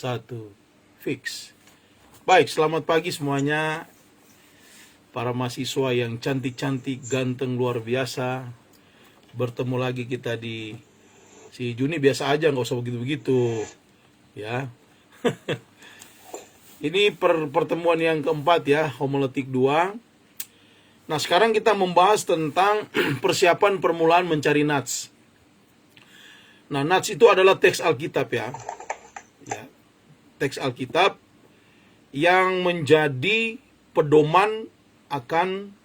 1, fix. Baik, selamat pagi semuanya. Para mahasiswa yang cantik-cantik, ganteng, luar biasa. Bertemu lagi kita di si Juni biasa aja, nggak usah begitu-begitu. Ya. Ini pertemuan yang keempat ya, homiletik 2. Nah, sekarang kita membahas tentang persiapan permulaan mencari nats. Nah, nats itu adalah teks Alkitab ya. Teks Alkitab yang menjadi pedoman akan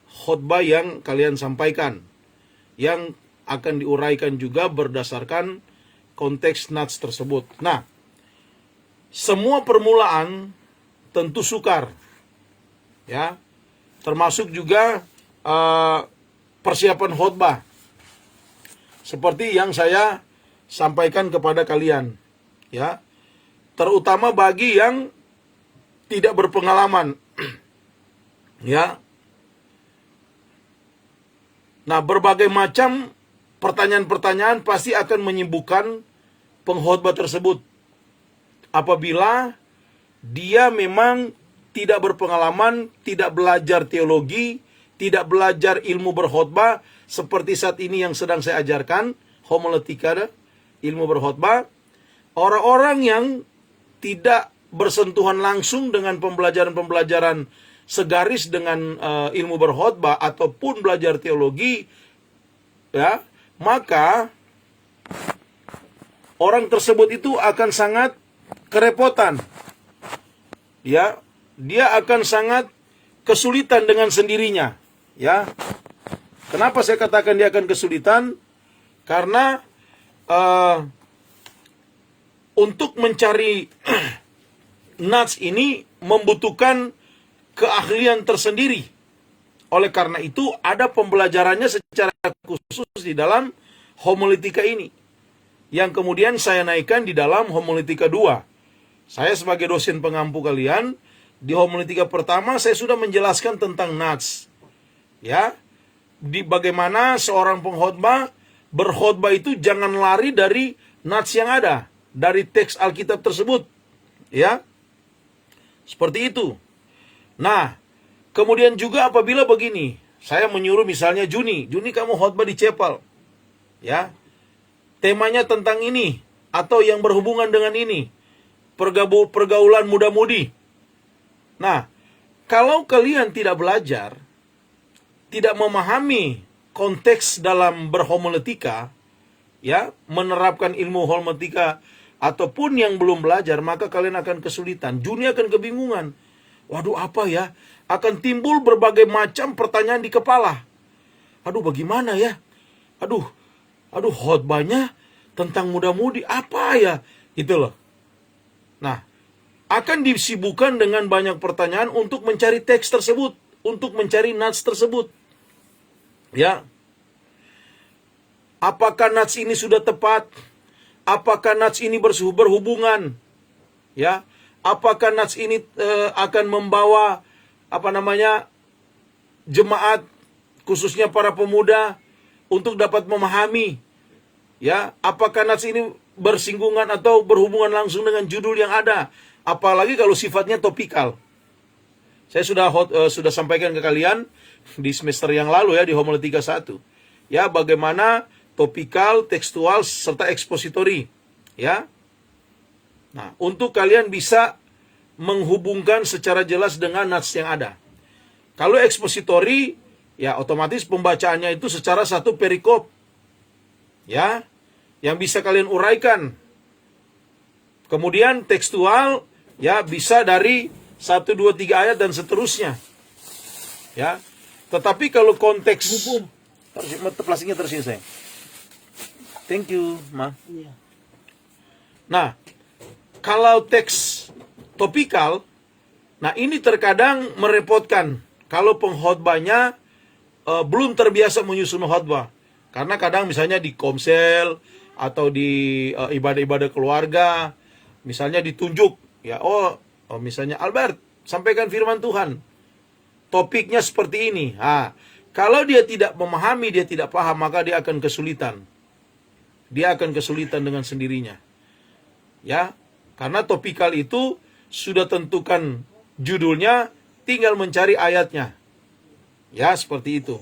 khotbah yang kalian sampaikan, yang akan diuraikan juga berdasarkan konteks nats tersebut. Nah, semua permulaan tentu sukar, ya, termasuk juga persiapan khotbah, seperti yang saya sampaikan kepada kalian, ya, terutama bagi yang tidak berpengalaman, ya. Nah, berbagai macam pertanyaan-pertanyaan pasti akan menyibukkan pengkhotbah tersebut apabila dia memang tidak berpengalaman, tidak belajar teologi, tidak belajar ilmu berkhotbah seperti saat ini yang sedang saya ajarkan, homiletika, ilmu berkhotbah. Orang-orang yang tidak bersentuhan langsung dengan pembelajaran-pembelajaran segaris dengan ilmu berkhotbah ataupun belajar teologi, ya, maka orang tersebut itu akan sangat kerepotan, ya, dia akan sangat kesulitan dengan sendirinya, ya. Kenapa saya katakan dia akan kesulitan? Karena untuk mencari nats ini membutuhkan keahlian tersendiri. Oleh karena itu ada pembelajarannya secara khusus di dalam homiletika ini, yang kemudian saya naikkan di dalam homiletika 2. Saya sebagai dosen pengampu kalian, di homiletika pertama saya sudah menjelaskan tentang nats, ya, di bagaimana seorang pengkhotbah berkhotbah itu jangan lari dari nats yang ada, dari teks Alkitab tersebut, ya, seperti itu. Nah, kemudian juga apabila begini, saya menyuruh misalnya Juni kamu khotbah di Cepal, ya, temanya tentang ini atau yang berhubungan dengan ini, pergaulan muda-mudi. Nah, kalau kalian tidak belajar, tidak memahami konteks dalam berhomiletika, ya, menerapkan ilmu homiletika, ataupun yang belum belajar, maka kalian akan kesulitan. Juni akan kebingungan. Waduh, apa ya? Akan timbul berbagai macam pertanyaan di kepala. Aduh, bagaimana ya? Aduh, khotbahnya tentang muda-mudi, apa ya? Gitu loh. Nah, akan disibukkan dengan banyak pertanyaan untuk mencari teks tersebut, untuk mencari nats tersebut. Ya. Apakah nats ini sudah tepat? Apakah nats ini berhubungan? Ya. Apakah nats ini akan membawa jemaat, khususnya para pemuda, untuk dapat memahami, ya, apakah nats ini bersinggungan atau berhubungan langsung dengan judul yang ada, apalagi kalau sifatnya topikal. Saya sudah sampaikan ke kalian di semester yang lalu ya, di homiletika 1, ya, bagaimana topikal, tekstual serta ekspositori, ya. Nah, untuk kalian bisa menghubungkan secara jelas dengan nats yang ada. Kalau ekspositori, ya, otomatis pembacaannya itu secara satu perikop, ya, yang bisa kalian uraikan. Kemudian tekstual, ya, bisa dari 1, 2, 3 ayat dan seterusnya, ya. Tetapi kalau konteks plastiknya tersini sayang. Thank you, Ma. Nah, kalau teks topikal, nah ini terkadang merepotkan kalau pengkhotbahnya belum terbiasa menyusun khotbah. Karena kadang misalnya di komsel atau di ibadah-ibadah keluarga, misalnya ditunjuk, ya, misalnya Albert, sampaikan firman Tuhan. Topiknya seperti ini. Nah, kalau dia tidak memahami, dia tidak paham, maka dia akan kesulitan. Dia akan kesulitan dengan sendirinya. Ya, Karena topikal itu sudah tentukan judulnya, tinggal mencari ayatnya. Ya, seperti itu.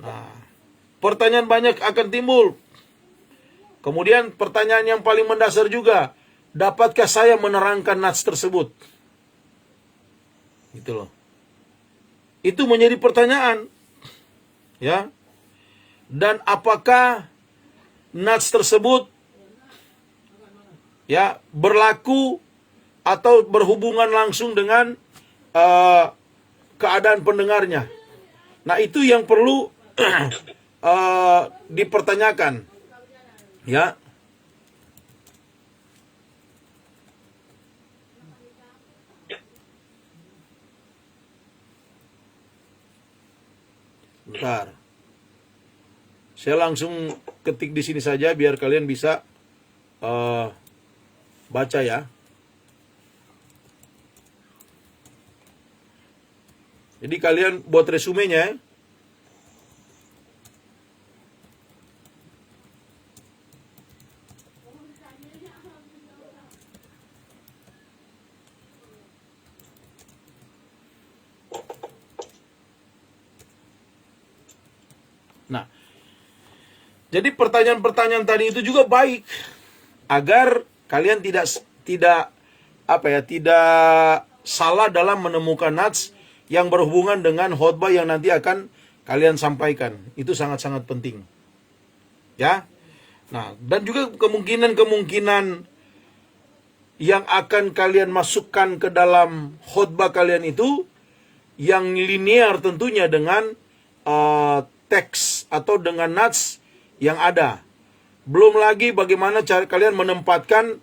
Nah, pertanyaan banyak akan timbul. Kemudian pertanyaan yang paling mendasar juga, dapatkah saya menerangkan nats tersebut? Gitu loh. Itu menjadi pertanyaan. Ya. Dan apakah nats tersebut ya berlaku atau berhubungan langsung dengan keadaan pendengarnya? Nah, itu yang perlu dipertanyakan. Ya. Bentar. Saya langsung ketik di sini saja biar kalian bisa baca ya. Jadi kalian buat resumenya ya. Nah, jadi pertanyaan-pertanyaan tadi itu juga baik agar kalian tidak salah dalam menemukan nats yang berhubungan dengan khotbah yang nanti akan kalian sampaikan. Itu sangat-sangat penting. Ya. Nah, dan juga kemungkinan-kemungkinan yang akan kalian masukkan ke dalam khotbah kalian itu yang linear tentunya dengan teks atau dengan nats yang ada. Belum lagi bagaimana cara kalian menempatkan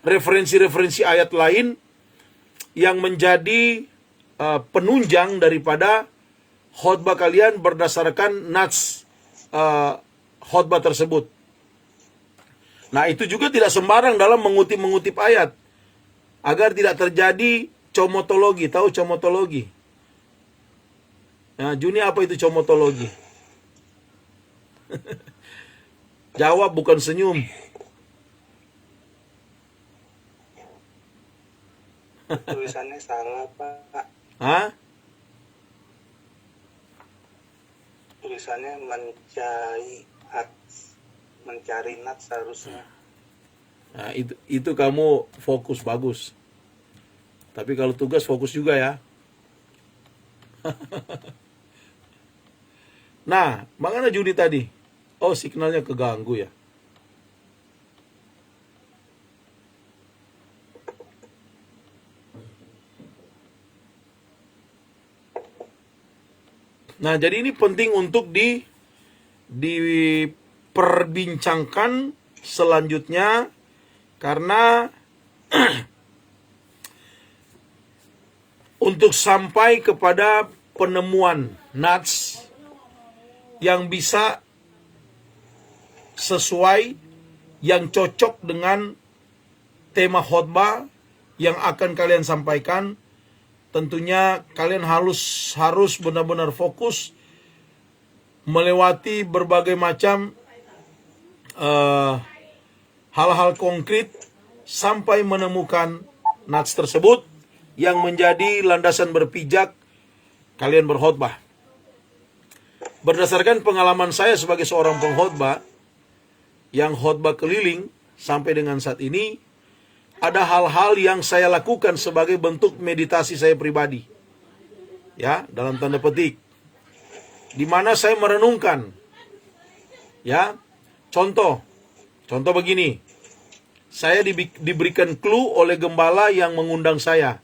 referensi-referensi ayat lain yang menjadi penunjang daripada khotbah kalian berdasarkan nats khotbah tersebut. Nah, itu juga tidak sembarang dalam mengutip ayat. Agar tidak terjadi comotologi. Tahu comotologi? Nah, Juni, apa itu comotologi? Jawab, bukan senyum. Tulisannya salah, Pak. Hah? Tulisannya mencari nats seharusnya. Nah, itu kamu fokus bagus. Tapi kalau tugas fokus juga ya. Nah, mana Juni tadi? Oh, signalnya keganggu ya. Nah, jadi ini penting untuk diperbincangkan selanjutnya karena untuk sampai kepada penemuan nats yang bisa sesuai, yang cocok dengan tema khotbah yang akan kalian sampaikan, tentunya kalian harus benar-benar fokus melewati berbagai macam hal-hal konkret sampai menemukan nats tersebut yang menjadi landasan berpijak kalian berkhotbah. Berdasarkan pengalaman saya sebagai seorang pengkhotbah yang khotbah keliling sampai dengan saat ini, ada hal-hal yang saya lakukan sebagai bentuk meditasi saya pribadi. Ya, dalam tanda petik. Di mana saya merenungkan. Ya, contoh begini. Saya diberikan clue oleh gembala yang mengundang saya.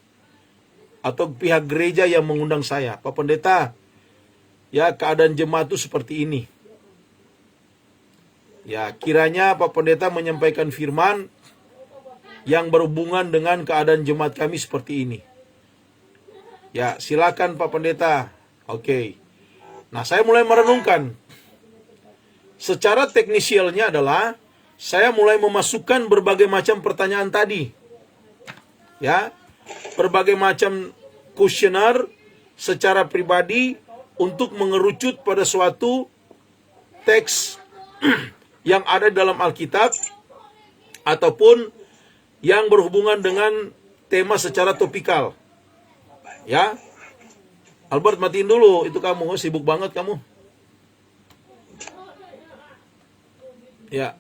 Atau pihak gereja yang mengundang saya. Pak Pendeta, ya keadaan jemaat itu seperti ini. Ya, kiranya Pak Pendeta menyampaikan firman yang berhubungan dengan keadaan jemaat kami seperti ini. Ya, silakan Pak Pendeta. Oke. Nah, saya mulai merenungkan. Secara teknisialnya adalah saya mulai memasukkan berbagai macam pertanyaan tadi. Ya, berbagai macam kuesioner secara pribadi untuk mengerucut pada suatu teks yang ada dalam Alkitab ataupun yang berhubungan dengan tema secara topikal. Ya. Albert, matiin dulu itu kamu, sibuk banget kamu. Ya.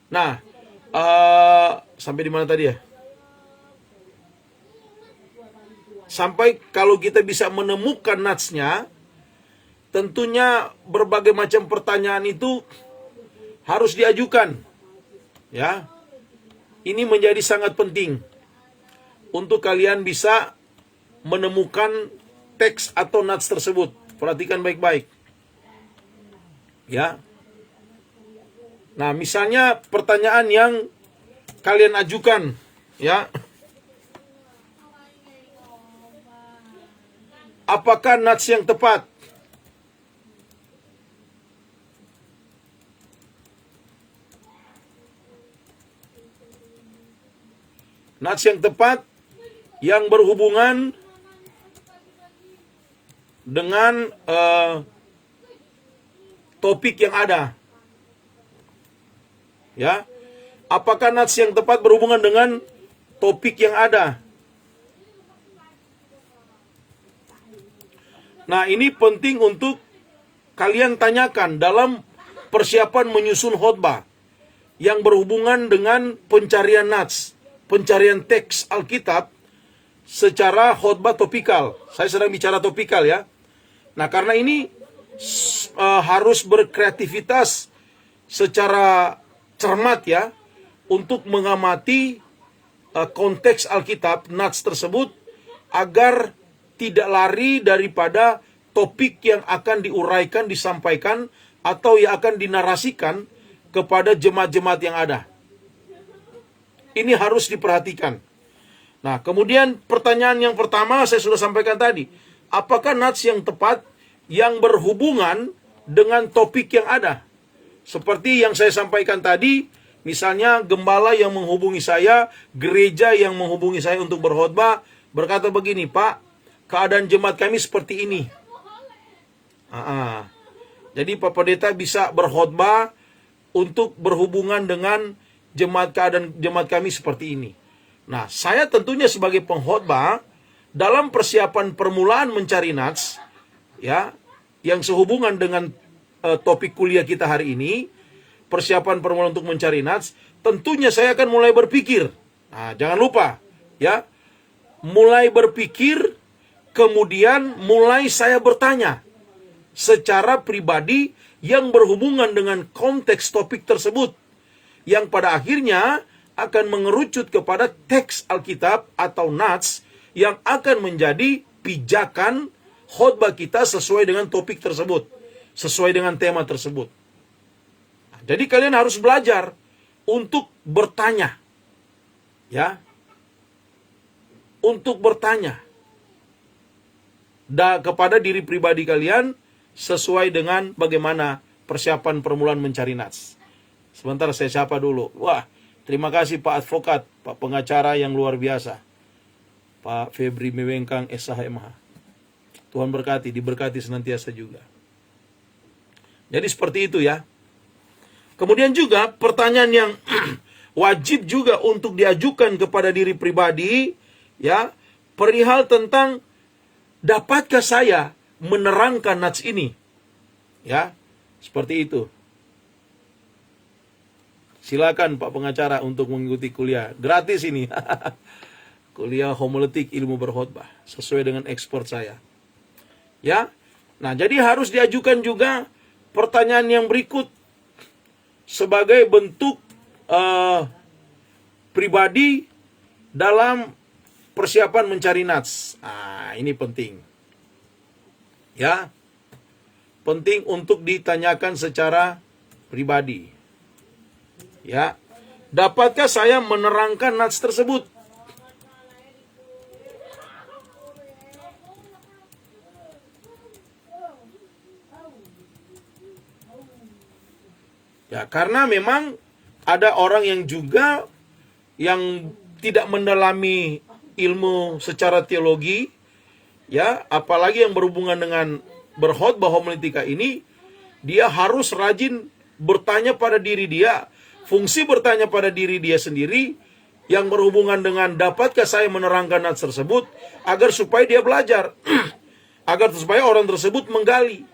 Nah, sampai di mana tadi ya? Sampai kalau kita bisa menemukan natsnya, tentunya berbagai macam pertanyaan itu harus diajukan. Ya. Ini menjadi sangat penting untuk kalian bisa menemukan teks atau nats tersebut. Perhatikan baik-baik. Ya. Nah, misalnya pertanyaan yang kalian ajukan, ya. Apakah nats yang tepat? Nats yang tepat yang berhubungan dengan topik yang ada. Ya. Apakah nats yang tepat berhubungan dengan topik yang ada? Nah, ini penting untuk kalian tanyakan dalam persiapan menyusun khotbah yang berhubungan dengan pencarian nats, pencarian teks Alkitab secara khotbah topikal. Saya sedang bicara topikal ya. Nah, karena ini harus berkreativitas secara cermat ya, untuk mengamati konteks Alkitab, nats tersebut, agar tidak lari daripada topik yang akan diuraikan, disampaikan, atau yang akan dinarasikan kepada jemaat-jemaat yang ada. Ini harus diperhatikan. Nah, kemudian pertanyaan yang pertama saya sudah sampaikan tadi. Apakah nats yang tepat yang berhubungan dengan topik yang ada? Seperti yang saya sampaikan tadi, misalnya gembala yang menghubungi saya, gereja yang menghubungi saya untuk berkhotbah, berkata begini, Pak, keadaan jemaat kami seperti ini. Jadi Pak Pendeta bisa berkhotbah untuk berhubungan dengan keadaan jemaat kami seperti ini. Nah, saya tentunya sebagai pengkhotbah dalam persiapan permulaan mencari nats, ya, yang sehubungan dengan topik kuliah kita hari ini, persiapan permulaan untuk mencari nats, tentunya saya akan mulai berpikir. Nah, jangan lupa, ya, mulai berpikir, kemudian mulai saya bertanya secara pribadi yang berhubungan dengan konteks topik tersebut, yang pada akhirnya akan mengerucut kepada teks Alkitab atau nats yang akan menjadi pijakan khotbah kita sesuai dengan topik tersebut, sesuai dengan tema tersebut. Jadi kalian harus belajar untuk bertanya. Ya. Untuk bertanya kepada diri pribadi kalian sesuai dengan bagaimana persiapan permulaan mencari nats. Sebentar saya sapa dulu. Wah, terima kasih Pak Advokat, Pak Pengacara yang luar biasa. Pak Febri Mewengkang SHMH. Tuhan berkati, diberkati senantiasa juga. Jadi seperti itu ya. Kemudian juga pertanyaan yang wajib juga untuk diajukan kepada diri pribadi, ya, perihal tentang dapatkah saya menerangkan nats ini? Ya, seperti itu. Silakan Pak Pengacara untuk mengikuti kuliah gratis ini. Kuliah homiletik ilmu berkhotbah sesuai dengan ekspor saya. Ya. Nah, jadi harus diajukan juga pertanyaan yang berikut sebagai bentuk pribadi dalam persiapan mencari nats. Nah, ini penting. Ya. Penting untuk ditanyakan secara pribadi. Ya. Dapatkah saya menerangkan nats tersebut? Ya, karena memang ada orang yang juga yang tidak mendalami ilmu secara teologi, ya, apalagi yang berhubungan dengan berkhotbah homiletika ini, dia harus rajin bertanya pada diri dia. Fungsi bertanya pada diri dia sendiri yang berhubungan dengan dapatkah saya menerangkan nats tersebut, agar supaya dia belajar, agar supaya orang tersebut menggali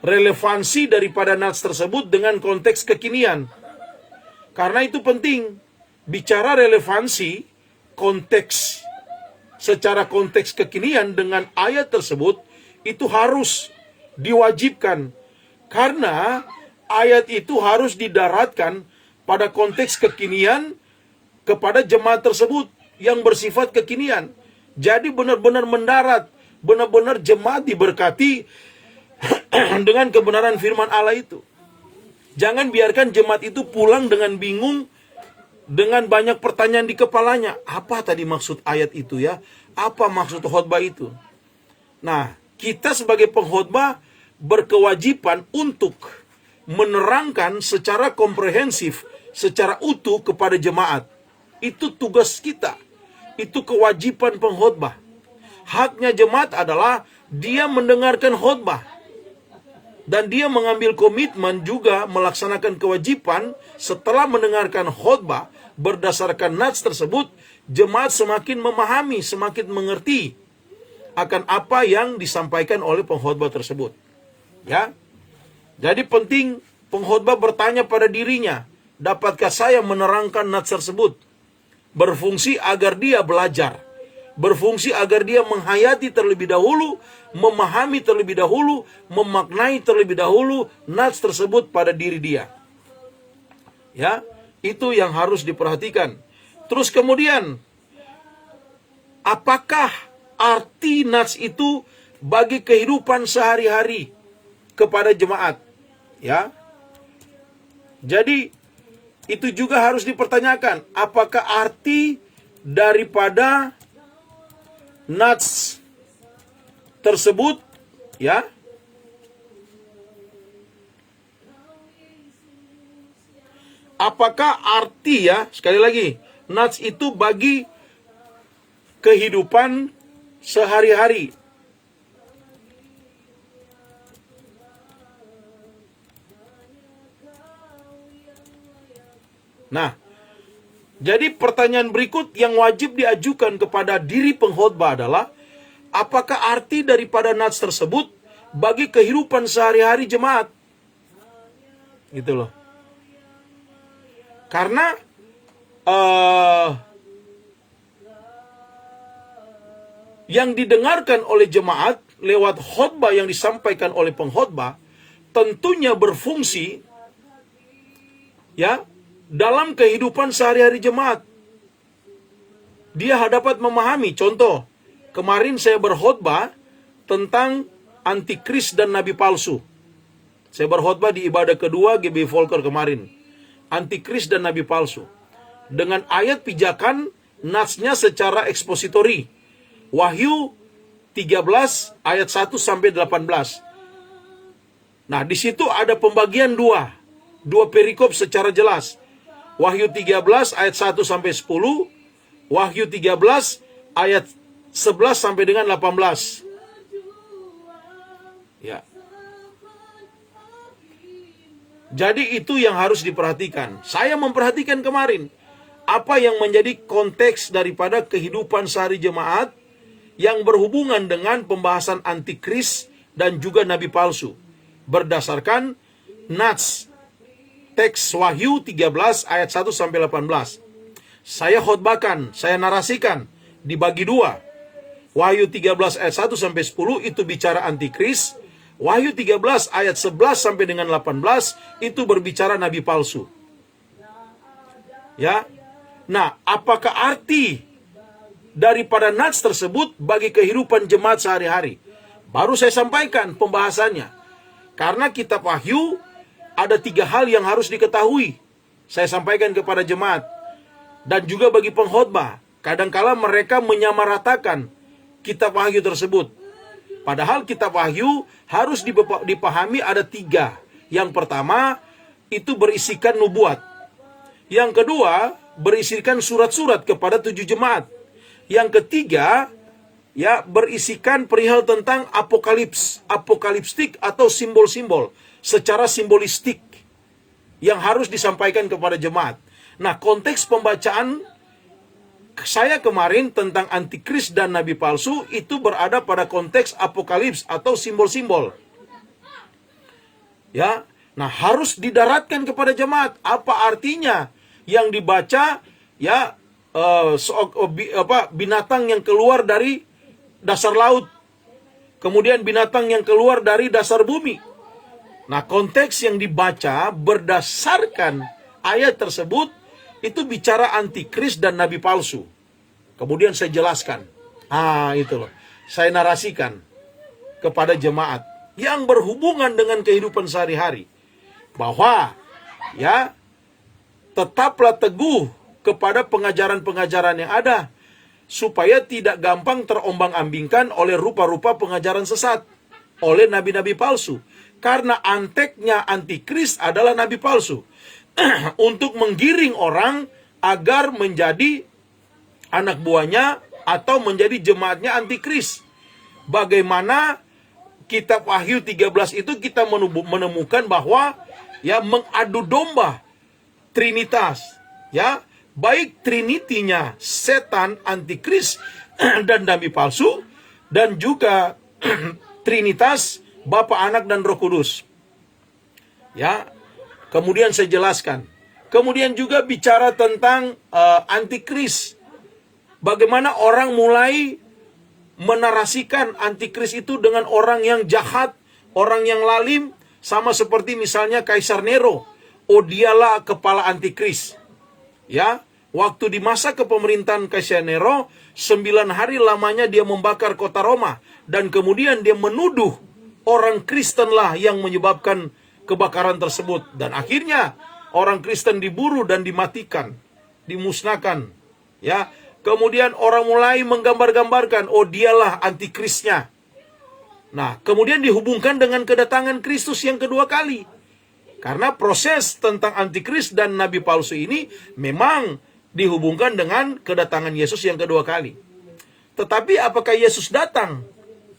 relevansi daripada nats tersebut dengan konteks kekinian. Karena itu penting, bicara relevansi konteks secara konteks kekinian dengan ayat tersebut, itu harus diwajibkan. Karena ayat itu harus didaratkan pada konteks kekinian kepada jemaat tersebut yang bersifat kekinian. Jadi benar-benar mendarat, benar-benar jemaat diberkati dengan kebenaran firman Allah itu. Jangan biarkan jemaat itu pulang dengan bingung, dengan banyak pertanyaan di kepalanya. Apa tadi maksud ayat itu ya? Apa maksud khotbah itu? Nah, kita sebagai pengkhotbah berkewajiban untuk menerangkan secara komprehensif, secara utuh kepada jemaat. Itu tugas kita. Itu kewajiban pengkhotbah. Haknya jemaat adalah dia mendengarkan khotbah. Dan dia mengambil komitmen juga melaksanakan kewajiban setelah mendengarkan khotbah berdasarkan nats tersebut, jemaat semakin memahami, semakin mengerti akan apa yang disampaikan oleh pengkhotbah tersebut. Ya. Jadi penting pengkhotbah bertanya pada dirinya, dapatkah saya menerangkan nats tersebut? Berfungsi agar dia belajar, berfungsi agar dia menghayati terlebih dahulu, memahami terlebih dahulu, memaknai terlebih dahulu nats tersebut pada diri dia. Ya, itu yang harus diperhatikan. Terus kemudian, apakah arti nats itu bagi kehidupan sehari-hari kepada jemaat? Ya. Jadi itu juga harus dipertanyakan, apakah arti daripada nats tersebut, ya, apakah arti, ya, sekali lagi, nats itu bagi kehidupan sehari-hari. Nah, jadi pertanyaan berikut yang wajib diajukan kepada diri pengkhotbah adalah, apakah arti daripada nats tersebut bagi kehidupan sehari-hari jemaat? Gitu loh. Karena yang didengarkan oleh jemaat lewat khotbah yang disampaikan oleh pengkhotbah tentunya berfungsi, ya, dalam kehidupan sehari-hari jemaat. Dia dapat memahami. Contoh, kemarin saya berkhotbah tentang antikris dan nabi palsu. Saya berkhotbah di ibadah kedua GB Volker kemarin. Antikris dan nabi palsu. Dengan ayat pijakan natsnya secara ekspositori. Wahyu 13 ayat 1 sampai 18. Nah, di situ ada pembagian dua perikop secara jelas. Wahyu 13 ayat 1 sampai 10, Wahyu 13 ayat 11 sampai dengan 18. Ya. Jadi itu yang harus diperhatikan. Saya memperhatikan kemarin apa yang menjadi konteks daripada kehidupan sehari jemaat yang berhubungan dengan pembahasan antikris dan juga nabi palsu berdasarkan nats teks Wahyu 13 ayat 1 sampai 18. Saya khotbahkan, saya narasikan dibagi dua. Wahyu 13 ayat 1 sampai 10 itu bicara antikris. Wahyu 13 ayat 11 sampai dengan 18 itu berbicara nabi palsu. Ya. Nah, apakah arti daripada nats tersebut bagi kehidupan jemaat sehari-hari? Baru saya sampaikan pembahasannya. Karena kitab Wahyu ada 3 hal yang harus diketahui. Saya sampaikan kepada jemaat. Dan juga bagi pengkhotbah. Kadangkala mereka menyamaratakan kitab Wahyu tersebut. Padahal kitab Wahyu harus dipahami ada 3. Yang pertama, itu berisikan nubuat. Yang kedua, berisikan surat-surat kepada 7 jemaat. Yang ketiga, ya, berisikan perihal tentang apokalipstik atau simbol-simbol secara simbolistik yang harus disampaikan kepada jemaat. Nah, konteks pembacaan saya kemarin tentang antikris dan nabi palsu itu berada pada konteks apokalips atau simbol-simbol. Ya, nah harus didaratkan kepada jemaat. Apa artinya yang dibaca? Ya, binatang yang keluar dari dasar laut, kemudian binatang yang keluar dari dasar bumi. Nah, konteks yang dibaca berdasarkan ayat tersebut itu bicara antikris dan nabi palsu. Kemudian saya jelaskan. Itu loh. Saya narasikan kepada jemaat yang berhubungan dengan kehidupan sehari-hari bahwa ya tetaplah teguh kepada pengajaran-pengajaran yang ada supaya tidak gampang terombang-ambingkan oleh rupa-rupa pengajaran sesat oleh nabi-nabi palsu. Karena anteknya antikris adalah nabi palsu. Untuk menggiring orang agar menjadi anak buahnya atau menjadi jemaatnya antikris. Bagaimana kitab Wahyu 13 itu kita menemukan bahwa ya mengadu domba Trinitas, ya, baik Trinitinya setan, antikris dan nabi palsu, dan juga Trinitas Bapa, Anak dan Roh Kudus. Ya, kemudian saya jelaskan. Kemudian juga bicara tentang antikris. Bagaimana orang mulai menarasikan antikris itu dengan orang yang jahat, orang yang lalim, sama seperti misalnya Kaisar Nero. Oh, dialah kepala antikris. Ya, waktu di masa kepemerintahan Kaisar Nero, 9 hari lamanya dia membakar kota Roma, dan kemudian dia menuduh orang Kristen lah yang menyebabkan kebakaran tersebut, dan akhirnya orang Kristen diburu dan dimatikan, dimusnahkan. Ya, kemudian orang mulai menggambar-gambarkan, oh dialah antikrisnya. Nah, kemudian dihubungkan dengan kedatangan Kristus yang kedua kali. Karena proses tentang antikris dan nabi palsu ini memang dihubungkan dengan kedatangan Yesus yang kedua kali. Tetapi apakah Yesus datang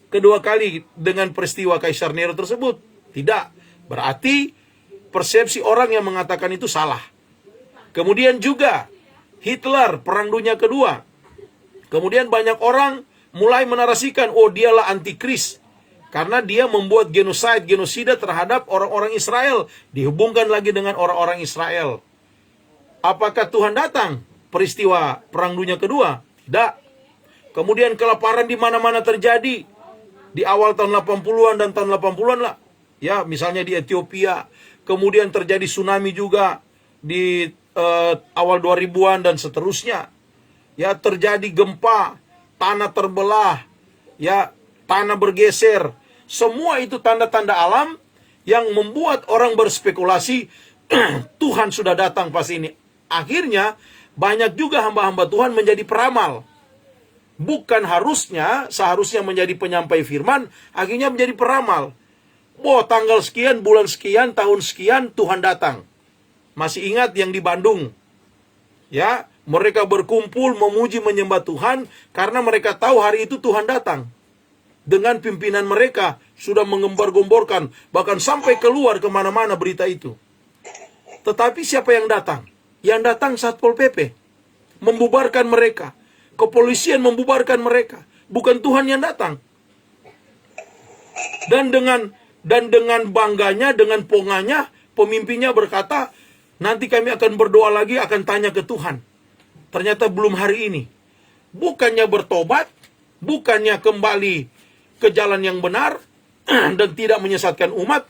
kedua kali dengan peristiwa Kaisar Nero tersebut? Tidak. Berarti persepsi orang yang mengatakan itu salah. Kemudian juga Hitler, Perang Dunia Kedua. Kemudian banyak orang mulai menarasikan, oh dialah antikris. Karena dia membuat genosida terhadap orang-orang Israel. Dihubungkan lagi dengan orang-orang Israel. Apakah Tuhan datang peristiwa Perang Dunia Kedua? Tidak. Kemudian kelaparan di mana-mana terjadi. Di awal tahun 80-an dan tahun 80-an lah. Ya, misalnya di Ethiopia. Kemudian terjadi tsunami juga di awal 2000-an dan seterusnya. Ya, terjadi gempa, tanah terbelah, ya, tanah bergeser. Semua itu tanda-tanda alam yang membuat orang berspekulasi Tuhan sudah datang pas ini. Akhirnya banyak juga hamba-hamba Tuhan menjadi peramal. Bukan seharusnya menjadi penyampai firman, akhirnya menjadi peramal. Oh, tanggal sekian, bulan sekian, tahun sekian, Tuhan datang. Masih ingat yang di Bandung? Ya, mereka berkumpul memuji menyembah Tuhan karena mereka tahu hari itu Tuhan datang. Dengan pimpinan mereka sudah mengembar-gemborkan, bahkan sampai keluar kemana-mana berita itu. Tetapi siapa yang datang? Yang datang Satpol PP. Membubarkan mereka. Kepolisian membubarkan mereka. Bukan Tuhan yang datang. Dan dengan bangganya, dengan pongahnya, pemimpinnya berkata, nanti kami akan berdoa lagi, akan tanya ke Tuhan. Ternyata belum hari ini. Bukannya bertobat, bukannya kembali ke jalan yang benar, dan tidak menyesatkan umat,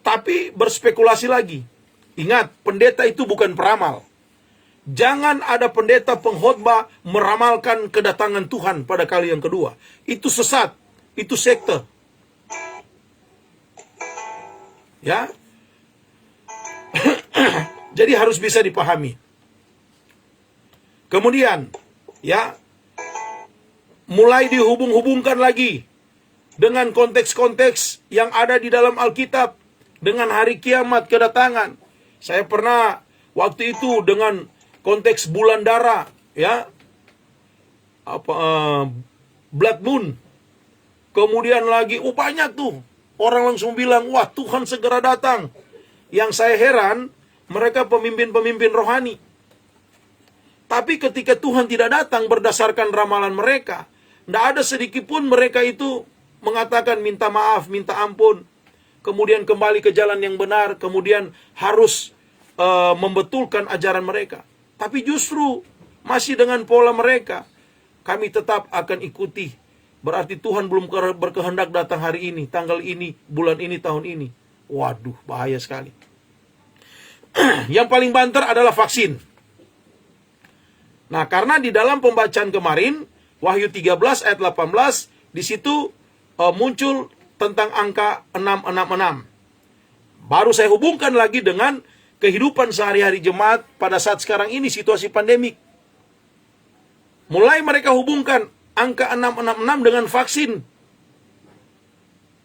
tapi berspekulasi lagi. Ingat, pendeta itu bukan peramal. Jangan ada pendeta pengkhotbah meramalkan kedatangan Tuhan pada kali yang kedua. Itu sesat, itu sekte. Ya, jadi harus bisa dipahami. Kemudian, ya, mulai dihubung-hubungkan lagi dengan konteks-konteks yang ada di dalam Alkitab, dengan hari kiamat kedatangan. Saya pernah waktu itu dengan konteks bulan darah, ya, blood moon. Kemudian lagi, banyak tuh orang langsung bilang, wah Tuhan segera datang. Yang saya heran, mereka pemimpin-pemimpin rohani. Tapi ketika Tuhan tidak datang berdasarkan ramalan mereka, tidak ada sedikit pun mereka itu mengatakan minta maaf, minta ampun, kemudian kembali ke jalan yang benar, kemudian harus membetulkan ajaran mereka. Tapi justru masih dengan pola mereka, kami tetap akan ikuti. Berarti Tuhan belum berkehendak datang hari ini, tanggal ini, bulan ini, tahun ini. Waduh, bahaya sekali. Yang paling banter adalah vaksin. Nah, karena di dalam pembacaan kemarin, Wahyu 13 ayat 18, di situ muncul tentang angka 666. Baru saya hubungkan lagi dengan kehidupan sehari-hari jemaat pada saat sekarang ini, situasi pandemik. Mulai mereka hubungkan angka 666 dengan vaksin.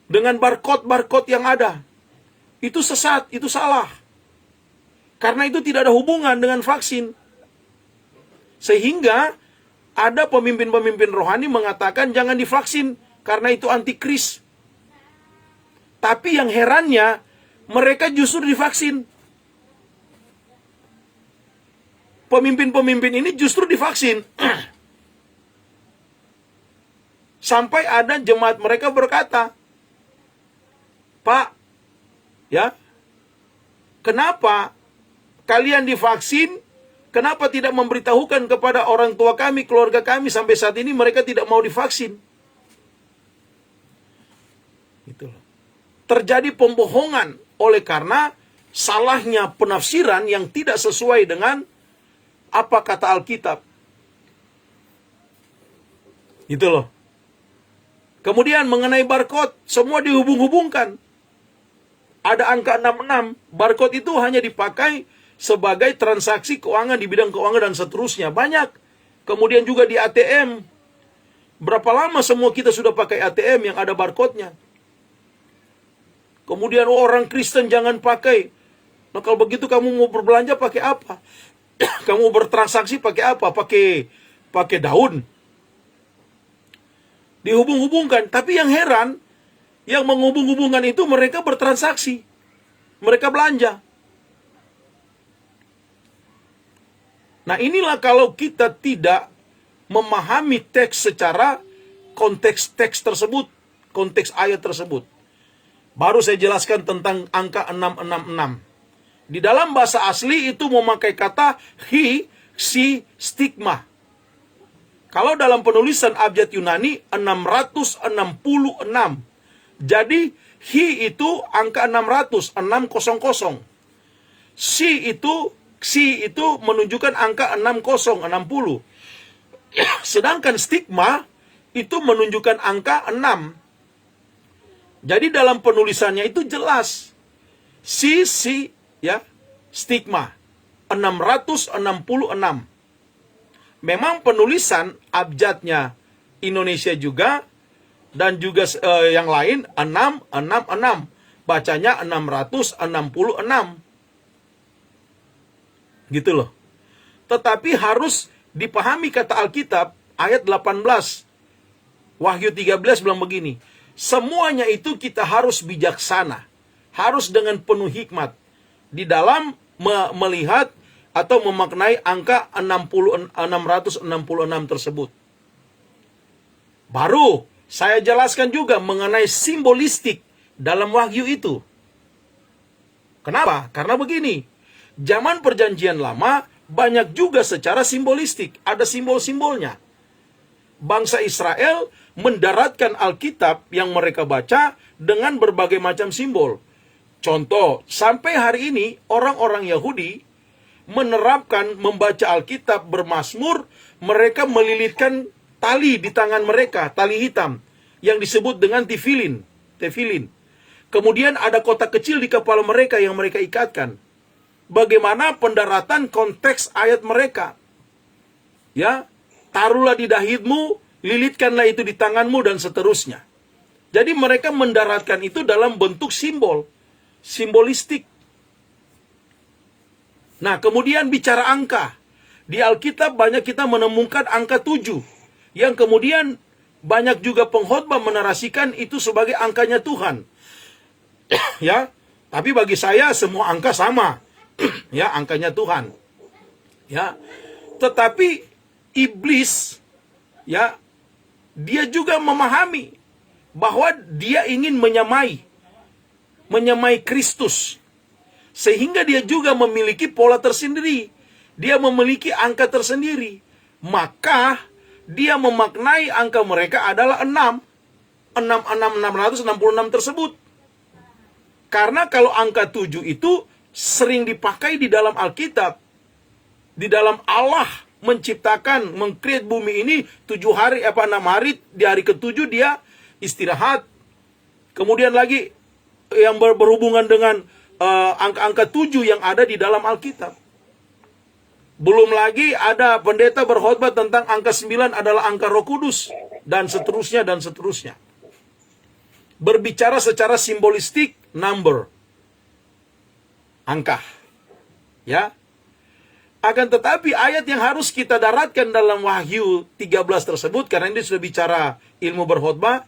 Dengan barcode-barcode yang ada. Itu sesat, itu salah. Karena itu tidak ada hubungan dengan vaksin. Sehingga ada pemimpin-pemimpin rohani mengatakan jangan divaksin karena itu antikris. Tapi yang herannya mereka justru divaksin. Pemimpin-pemimpin ini justru divaksin. Sampai ada jemaat mereka berkata, "Pak, ya, kenapa kalian divaksin? Kenapa tidak memberitahukan kepada orang tua kami, keluarga kami, sampai saat ini mereka tidak mau divaksin?" Itulah. Terjadi pembohongan oleh karena salahnya penafsiran yang tidak sesuai dengan apa kata Alkitab. Itu loh. Kemudian mengenai barcode, semua dihubung-hubungkan. Ada angka 66, barcode itu hanya dipakai sebagai transaksi keuangan di bidang keuangan dan seterusnya. Banyak. Kemudian juga di ATM. Berapa lama semua kita sudah pakai ATM yang ada barcode-nya? Kemudian orang Kristen jangan pakai. Nah, kalau begitu kamu mau berbelanja pakai apa? Kamu bertransaksi pakai apa? Pakai daun. Dihubung-hubungkan. Tapi yang heran, yang menghubung-hubungkan itu mereka bertransaksi. Mereka belanja. Nah, inilah kalau kita tidak memahami teks secara konteks teks tersebut, konteks ayat tersebut. Baru saya jelaskan tentang angka 666. Di dalam bahasa asli itu memakai kata hi, si, stigma. Kalau dalam penulisan abjad Yunani 666. Jadi hi itu angka 600, 600. Si itu menunjukkan angka 60, 60. Sedangkan stigma itu menunjukkan angka 6. Jadi dalam penulisannya itu jelas. Si, ya, stigma 666. Memang penulisan abjadnya Indonesia juga dan juga yang lain 666. Bacanya 666. Gitu loh. Tetapi harus dipahami kata Alkitab ayat 18. Wahyu 13 bilang begini, semuanya itu kita harus bijaksana, harus dengan penuh hikmat di dalam melihat atau memaknai angka 666 tersebut. Baru saya jelaskan juga mengenai simbolistik dalam wahyu itu. Kenapa? Karena begini, zaman perjanjian lama banyak juga secara simbolistik, ada simbol-simbolnya. Bangsa Israel mendaratkan Alkitab yang mereka baca dengan berbagai macam simbol. Contoh, sampai hari ini orang-orang Yahudi menerapkan membaca Alkitab bermazmur, mereka melilitkan tali di tangan mereka, tali hitam, yang disebut dengan tefilin. Kemudian ada kotak kecil di kepala mereka yang mereka ikatkan. Bagaimana pendaratan konteks ayat mereka? Ya, taruhlah di dahimu, lilitkanlah itu di tanganmu, dan seterusnya. Jadi mereka mendaratkan itu dalam bentuk simbol, simbolistik. Nah, kemudian bicara angka. Di Alkitab banyak kita menemukan angka 7. Yang kemudian banyak juga pengkhotbah menarasikan itu sebagai angkanya Tuhan. Ya, tapi bagi saya semua angka sama. Ya, angkanya Tuhan. Ya. Tetapi iblis, ya, dia juga memahami bahwa dia ingin menyamai Kristus. Sehingga dia juga memiliki pola tersendiri. Dia memiliki angka tersendiri. Maka dia memaknai angka mereka adalah 666 tersebut. Karena kalau angka 7 itu sering dipakai di dalam Alkitab. Di dalam Allah menciptakan, mengcreate bumi ini 6 hari, di hari ke-7 dia istirahat. Kemudian lagi yang berhubungan dengan angka-angka 7 yang ada di dalam Alkitab. Belum lagi ada pendeta berkhotbah tentang angka 9 adalah angka Roh Kudus, dan seterusnya dan seterusnya. Berbicara secara simbolistik, number, angka. Ya. Akan tetapi ayat yang harus kita daratkan dalam Wahyu 13 tersebut, karena ini sudah bicara ilmu berkhotbah,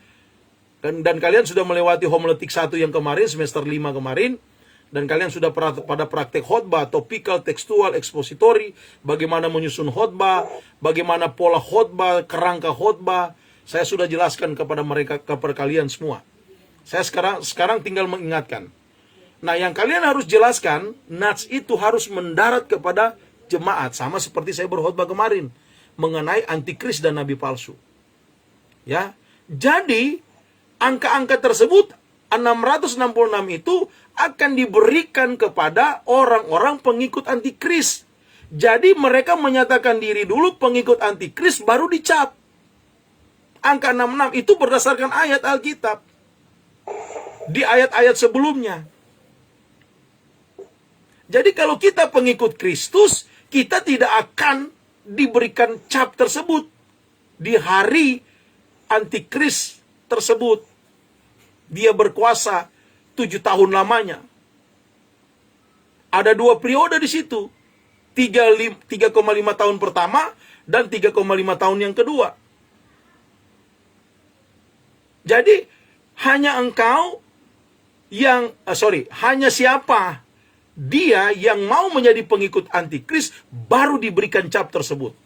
dan kalian sudah melewati homiletik 1 yang kemarin, semester 5 kemarin, dan kalian sudah pada praktek khotbah, topikal, tekstual, ekspositori, bagaimana menyusun khotbah, bagaimana pola khotbah, kerangka khotbah. Saya sudah jelaskan kepada kalian semua. Saya sekarang tinggal mengingatkan. Nah, yang kalian harus jelaskan, nats itu harus mendarat kepada jemaat, sama seperti saya berkhotbah kemarin mengenai antikris dan nabi palsu. Ya. Jadi, angka-angka tersebut 666 itu akan diberikan kepada orang-orang pengikut antikris. Jadi mereka menyatakan diri dulu pengikut antikris, baru dicap. Angka 66 itu berdasarkan ayat Alkitab. Di ayat-ayat sebelumnya. Jadi kalau kita pengikut Kristus, kita tidak akan diberikan cap tersebut di hari antikris tersebut. Dia berkuasa 7 tahun lamanya. Ada 2 periode di situ. 3,5 tahun pertama dan 3,5 tahun yang kedua. Jadi hanya hanya siapa dia yang mau menjadi pengikut antikris baru diberikan cap tersebut.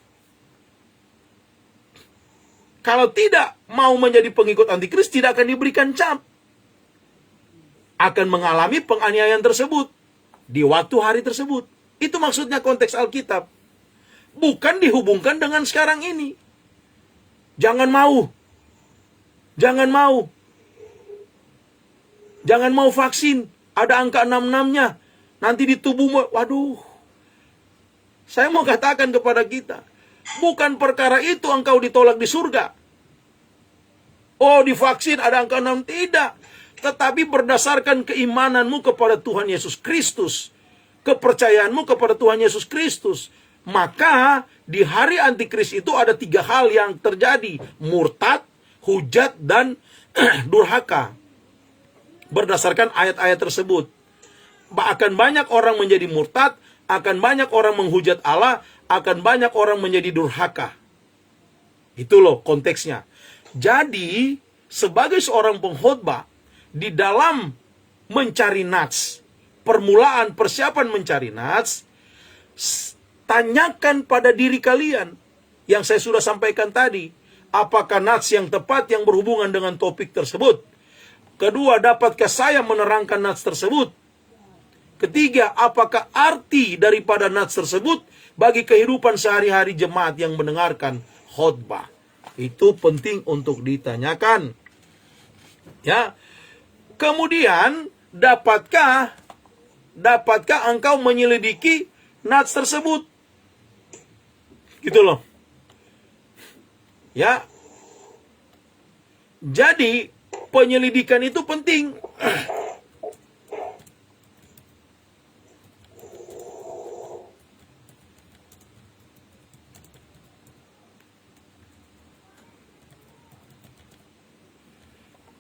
Kalau tidak mau menjadi pengikut antikris, tidak akan diberikan cap. Akan mengalami penganiayaan tersebut di waktu hari tersebut. Itu maksudnya konteks Alkitab. Bukan dihubungkan dengan sekarang ini. Jangan mau. Jangan mau. Jangan mau vaksin. Ada angka 66-nya. Nanti di tubuhmu, waduh. Saya mau katakan kepada kita, bukan perkara itu engkau ditolak di surga. Oh, divaksin ada angka 6. Tidak. Tetapi berdasarkan keimananmu kepada Tuhan Yesus Kristus, kepercayaanmu kepada Tuhan Yesus Kristus, maka di hari antikris itu ada 3 hal yang terjadi: murtad, hujat, dan durhaka. Berdasarkan ayat-ayat tersebut, akan banyak orang menjadi murtad, akan banyak orang menghujat Allah, akan banyak orang menjadi durhaka. Itu loh konteksnya. Jadi, sebagai seorang pengkhotbah, di dalam mencari nats, permulaan persiapan mencari nats, tanyakan pada diri kalian yang saya sudah sampaikan tadi, apakah nats yang tepat yang berhubungan dengan topik tersebut? Kedua, dapatkah saya menerangkan nats tersebut? Ketiga, apakah arti daripada nats tersebut bagi kehidupan sehari-hari jemaat yang mendengarkan khotbah? Itu penting untuk ditanyakan. Ya. Kemudian, dapatkah engkau menyelidiki nats tersebut? Gitu loh. Ya. Jadi, penyelidikan itu penting.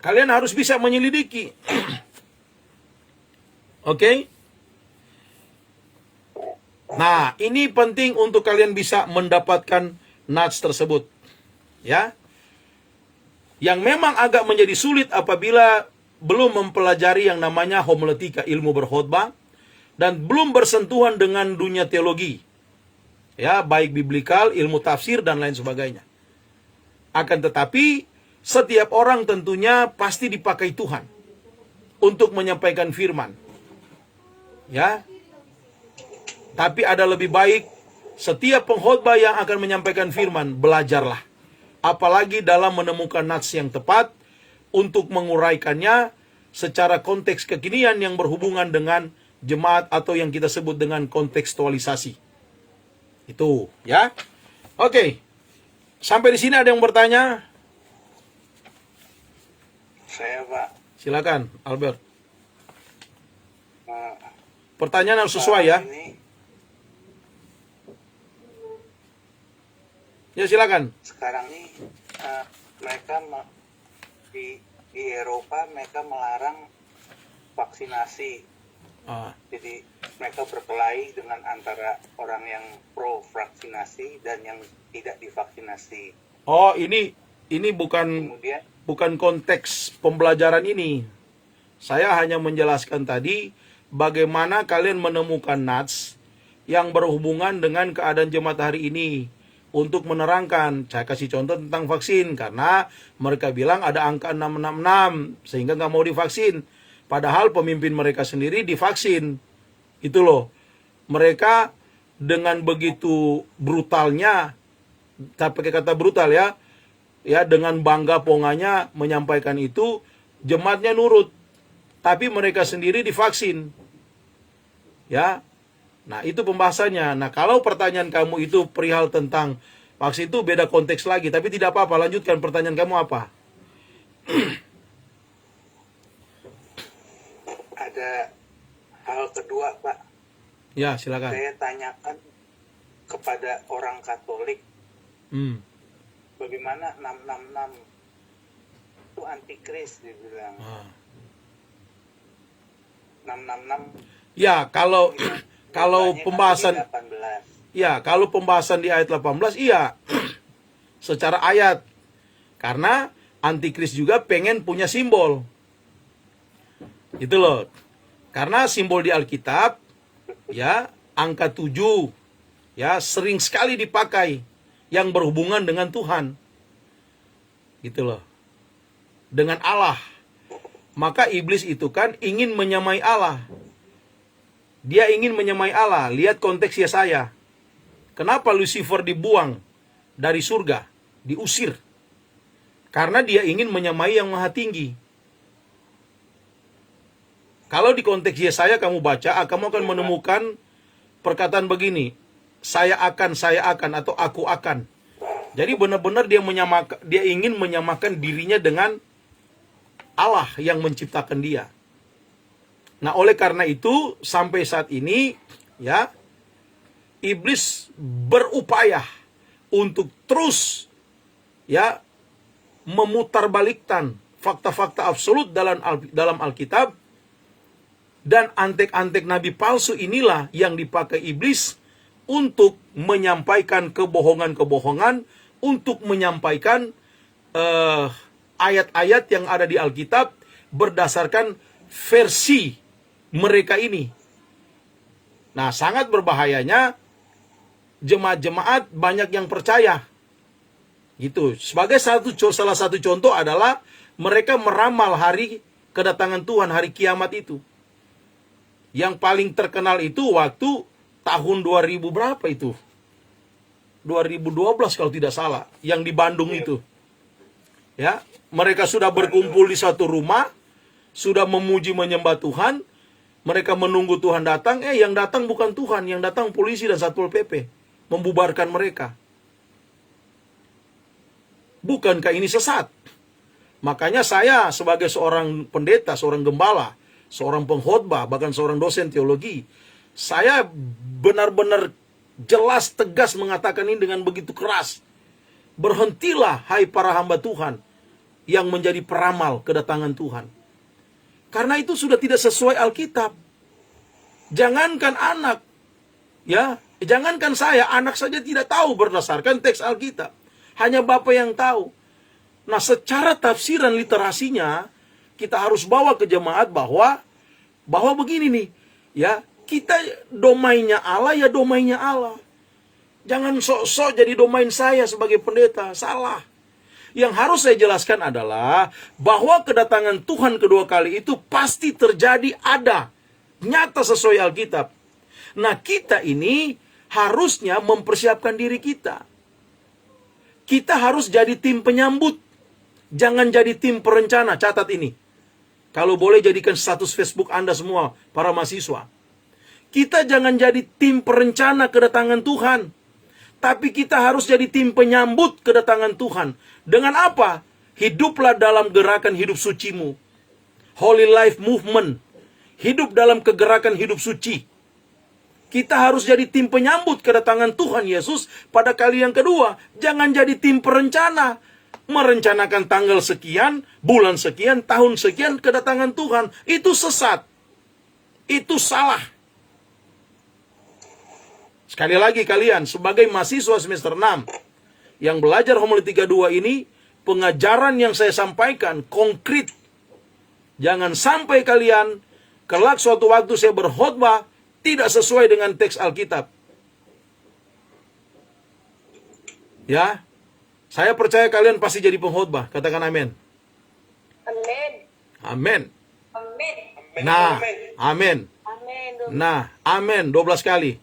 Kalian harus bisa menyelidiki. Oke? Nah, ini penting untuk kalian bisa mendapatkan nats tersebut. Ya. Yang memang agak menjadi sulit apabila belum mempelajari yang namanya homiletika, ilmu berkhotbah, dan belum bersentuhan dengan dunia teologi. Ya, baik biblikal, ilmu tafsir dan lain sebagainya. Akan tetapi setiap orang tentunya pasti dipakai Tuhan untuk menyampaikan firman. Ya. Tapi ada lebih baik setiap pengkhotbah yang akan menyampaikan firman, belajarlah. Apalagi dalam menemukan nats yang tepat untuk menguraikannya secara konteks kekinian yang berhubungan dengan jemaat atau yang kita sebut dengan kontekstualisasi. Itu, ya. Oke. Sampai di sini ada yang bertanya? Saya, Pak. Silakan, Albert. Nah, Pertanyaan harus sesuai ya. ini Ya, silakan. sekarang ini mereka di Eropa mereka melarang vaksinasi. Ah. Jadi mereka berkelahi dengan antara orang yang pro vaksinasi dan yang tidak divaksinasi. Oh, ini bukan Kemudian konteks pembelajaran ini. Saya hanya menjelaskan tadi bagaimana kalian menemukan nats yang berhubungan dengan keadaan jemaat hari ini untuk menerangkan. Saya kasih contoh tentang vaksin karena mereka bilang ada angka 666 sehingga nggak mau divaksin. Padahal pemimpin mereka sendiri divaksin. Itu loh. Mereka dengan begitu brutalnya, saya pakai kata brutal ya, dengan bangga ponganya menyampaikan itu, jemaatnya nurut. Tapi mereka sendiri divaksin. Ya. Nah, itu pembahasannya. Nah, kalau pertanyaan kamu itu perihal tentang vaksin itu beda konteks lagi. Tapi tidak apa-apa, lanjutkan pertanyaan kamu apa? ada hal kedua, Pak. Ya, silakan. Saya tanyakan kepada orang Katolik, Hmm. bagaimana 666 itu antikris dibilang. Ah. 666 Ya, kalau rupanya pembahasan kan 18. ya, kalau pembahasan di ayat 18 iya. Secara ayat. Karena antikris juga pengen punya simbol. Itu loh. Karena simbol di Alkitab ya, angka 7 ya sering sekali dipakai yang berhubungan dengan Tuhan. Gitu loh. Dengan Allah. Maka iblis itu kan ingin menyamai Allah. Dia ingin menyamai Allah. Lihat konteks Yesaya. Kenapa Lucifer dibuang dari surga? Diusir. Karena dia ingin menyamai yang maha tinggi. Kalau di konteks Yesaya kamu baca, kamu akan menemukan perkataan begini. Saya akan, atau aku akan. Jadi benar-benar dia ingin menyamakan dirinya dengan Allah yang menciptakan dia. Nah, oleh karena itu sampai saat ini ya iblis berupaya untuk terus ya memutarbalikkan fakta-fakta absolut dalam Alkitab, dan antek-antek nabi palsu inilah yang dipakai iblis untuk menyampaikan kebohongan-kebohongan, untuk menyampaikan ayat-ayat yang ada di Alkitab berdasarkan versi mereka ini. Nah, sangat berbahayanya jemaat-jemaat banyak yang percaya. Gitu. Sebagai salah satu contoh adalah mereka meramal hari kedatangan Tuhan, hari kiamat itu. Yang paling terkenal itu waktu tahun 2000 berapa itu? 2012 kalau tidak salah, yang di Bandung itu. Ya, mereka sudah berkumpul di satu rumah, sudah memuji menyembah Tuhan, mereka menunggu Tuhan datang, yang datang bukan Tuhan, yang datang polisi dan Satpol PP, membubarkan mereka. Bukankah ini sesat? Makanya saya sebagai seorang pendeta, seorang gembala, seorang pengkhotbah, bahkan seorang dosen teologi, saya benar-benar jelas tegas mengatakan ini dengan begitu keras. Berhentilah hai para hamba Tuhan yang menjadi peramal kedatangan Tuhan. Karena itu sudah tidak sesuai Alkitab. Jangankan anak, ya, jangankan saya, anak saja tidak tahu berdasarkan teks Alkitab. Hanya Bapa yang tahu. Nah, secara tafsiran literasinya kita harus bawa ke jemaat bahwa begini nih, ya, kita domainya Allah ya domainya Allah. Jangan sok-sok jadi domain saya sebagai pendeta. Salah. Yang harus saya jelaskan adalah bahwa kedatangan Tuhan kedua kali itu pasti terjadi, ada. Nyata sesuai Alkitab. Nah, kita ini harusnya mempersiapkan diri kita. Kita harus jadi tim penyambut. Jangan jadi tim perencana. Catat ini. Kalau boleh jadikan status Facebook Anda semua, para mahasiswa. Kita jangan jadi tim perencana kedatangan Tuhan. Tapi kita harus jadi tim penyambut kedatangan Tuhan. Dengan apa? Hiduplah dalam gerakan hidup sucimu. Holy Life Movement. Hidup dalam kegerakan hidup suci. Kita harus jadi tim penyambut kedatangan Tuhan Yesus pada kali yang kedua. Jangan jadi tim perencana. Merencanakan tanggal sekian, bulan sekian, tahun sekian kedatangan Tuhan. Itu sesat. Itu salah. Sekali lagi kalian, sebagai mahasiswa semester 6 yang belajar homiletika 2 ini, pengajaran yang saya sampaikan konkret. Jangan sampai kalian kelak suatu waktu saya berkhotbah tidak sesuai dengan teks Alkitab. Ya, saya percaya kalian pasti jadi pengkhotbah. Katakan amin. Amin. Amin. Amin. Nah, amin. Amin. Nah, amin 12 kali.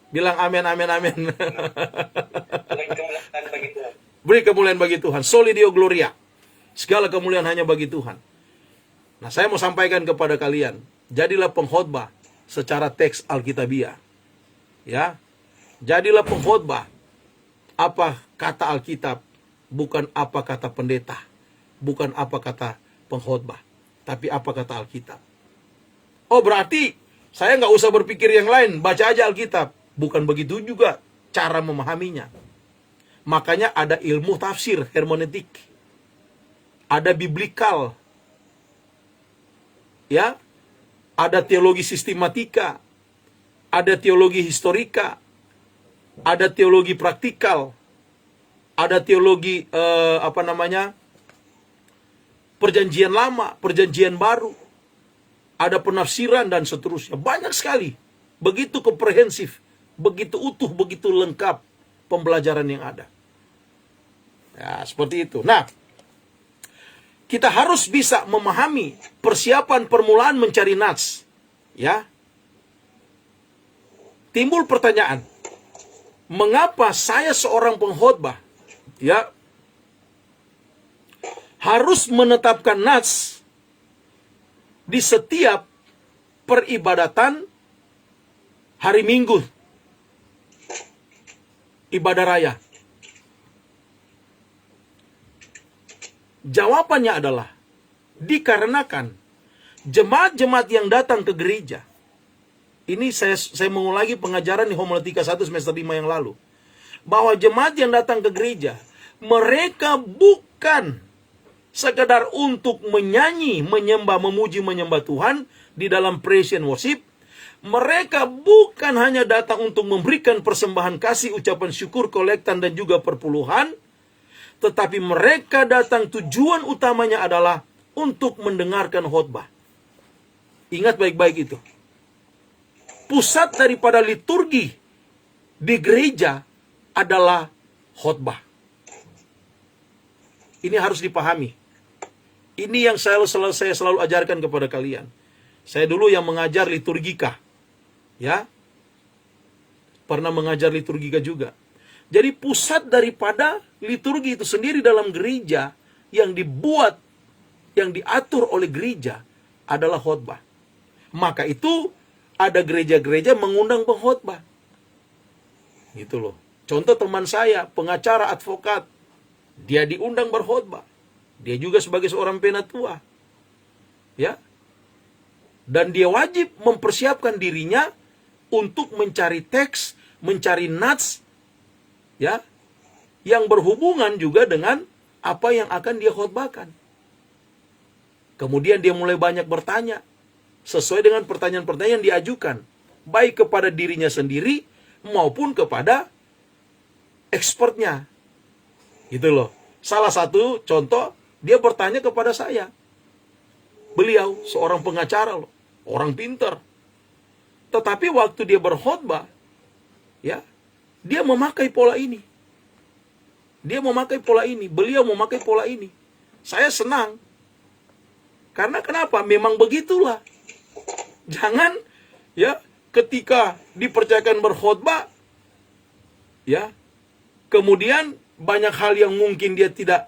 Bilang amin, amin, amin. Beri kemuliaan bagi Tuhan. Beri kemuliaan bagi Tuhan. Soli Deo Gloria. Segala kemuliaan hanya bagi Tuhan. Nah, saya mau sampaikan kepada kalian. Jadilah pengkhotbah secara teks Alkitabiah. Ya. Jadilah pengkhotbah. Apa kata Alkitab. Bukan apa kata pendeta. Bukan apa kata pengkhotbah. Tapi apa kata Alkitab. Oh, berarti saya nggak usah berpikir yang lain. Baca aja Alkitab. Bukan begitu juga cara memahaminya. Makanya ada ilmu tafsir, hermeneutik. Ada biblikal. Ya. Ada teologi sistematika. Ada teologi historika. Ada teologi praktikal. Ada teologi perjanjian lama, perjanjian baru. Ada penafsiran dan seterusnya. Banyak sekali. Begitu komprehensif. Begitu utuh, begitu lengkap pembelajaran yang ada. Ya, seperti itu. Nah, kita harus bisa memahami persiapan permulaan mencari nats. Ya. Timbul pertanyaan, mengapa saya seorang pengkhotbah, ya, harus menetapkan nats di setiap peribadatan hari Minggu, ibadah raya? Jawabannya adalah dikarenakan jemaat-jemaat yang datang ke gereja. Ini saya mengulangi pengajaran di homiletika 1 semester 5 yang lalu. Bahwa jemaat yang datang ke gereja, mereka bukan sekedar untuk menyanyi, menyembah, memuji, menyembah Tuhan di dalam praise and worship. Mereka bukan hanya datang untuk memberikan persembahan kasih, ucapan syukur, kolektan, dan juga perpuluhan. Tetapi mereka datang tujuan utamanya adalah untuk mendengarkan khotbah. Ingat baik-baik itu. Pusat daripada liturgi di gereja adalah khotbah. Ini harus dipahami. Ini yang saya selalu ajarkan kepada kalian. Saya dulu yang mengajar liturgika. Ya. Pernah mengajar liturgika juga. Jadi pusat daripada liturgi itu sendiri dalam gereja yang dibuat, yang diatur oleh gereja adalah khotbah. Maka itu ada gereja-gereja mengundang pengkhotbah. Gitu loh. Contoh teman saya, pengacara, advokat. Dia diundang berkhotbah. Dia juga sebagai seorang penatua. Ya. Dan dia wajib mempersiapkan dirinya untuk mencari teks, mencari nats, ya, yang berhubungan juga dengan apa yang akan dia khotbahkan. Kemudian dia mulai banyak bertanya sesuai dengan pertanyaan-pertanyaan yang diajukan, baik kepada dirinya sendiri maupun kepada expertnya. Gitu loh. Salah satu contoh, dia bertanya kepada saya. Beliau seorang pengacara loh, orang pintar. Tetapi waktu dia berkhotbah, ya, dia memakai pola ini. Dia memakai pola ini, beliau memakai pola ini. Saya senang. Karena kenapa? Memang begitulah. Jangan ya ketika dipercayakan berkhotbah ya, kemudian banyak hal yang mungkin dia tidak